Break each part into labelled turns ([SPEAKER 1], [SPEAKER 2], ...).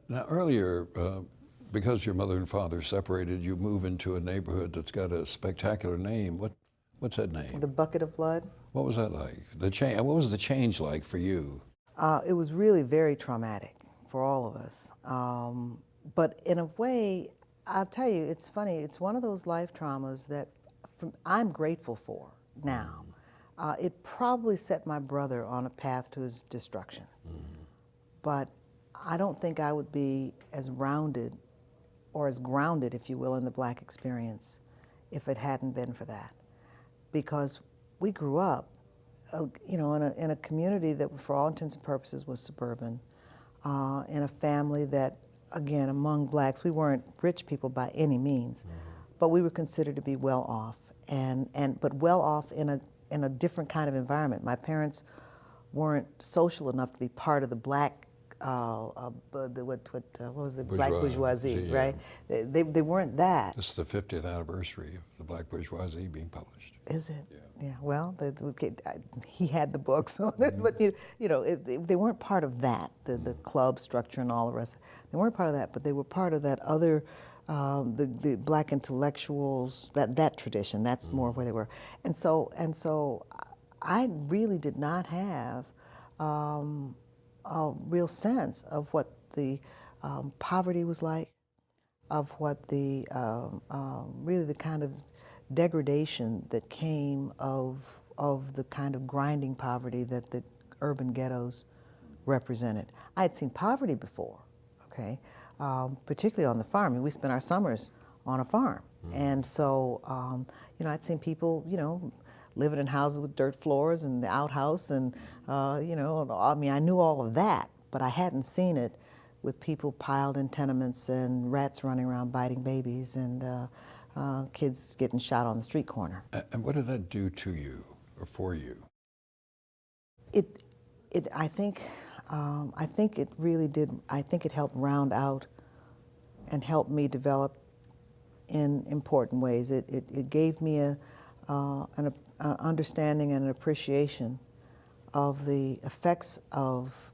[SPEAKER 1] Now, earlier, because your mother and father separated, you move into a neighborhood that's got a spectacular name. What's that name?
[SPEAKER 2] The bucket of blood.
[SPEAKER 1] What was that like? What was the change like for you?
[SPEAKER 2] It was really very traumatic for all of us. But in a way, I'll tell you, it's funny. It's one of those life traumas that I'm grateful for now. It probably set my brother on a path to his destruction. But I don't think I would be as rounded or as grounded, if you will, in the Black experience if it hadn't been for that. Because we grew up, you know, in a community that, for all intents and purposes, was suburban, in a family that, again, among Blacks, we weren't rich people by any means, but we were considered to be well off, but well off in a different kind of environment. My parents weren't social enough to be part of the Black, what was the Black bourgeoisie,
[SPEAKER 1] yeah.
[SPEAKER 2] right? They weren't that.
[SPEAKER 1] This is the 50th anniversary of the Black bourgeoisie being published.
[SPEAKER 2] Is it?
[SPEAKER 1] Yeah.
[SPEAKER 2] Yeah. Well, he had the books on it, but you know, they weren't part of that. The club structure and all the rest. They weren't part of that, but they were part of that other. The Black intellectuals, that tradition. That's more where they were, and so I really did not have a real sense of what the poverty was like, of what the really the kind of degradation that came of the kind of grinding poverty that the urban ghettos represented. I had seen poverty before, okay, particularly on the farm. I mean, we spent our summers on a farm, and so you know, I'd seen people, you know, living in houses with dirt floors and the outhouse, and you know, I mean, I knew all of that, but I hadn't seen it with people piled in tenements and rats running around biting babies and kids getting shot on the street corner.
[SPEAKER 1] And what did that do to you or for you?
[SPEAKER 2] I think it really did. I think it helped round out and help me develop in important ways. It gave me an understanding and an appreciation of the effects of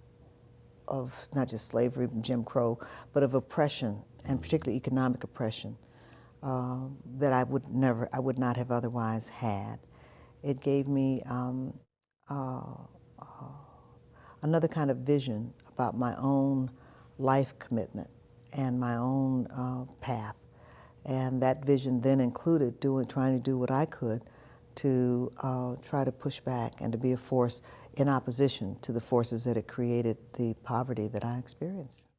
[SPEAKER 2] not just slavery and Jim Crow, but of oppression, and particularly economic oppression, that I would not have otherwise had. It gave me another kind of vision about my own life commitment and my own path. And that vision then included trying to do what I could to try to push back and to be a force in opposition to the forces that had created the poverty that I experienced.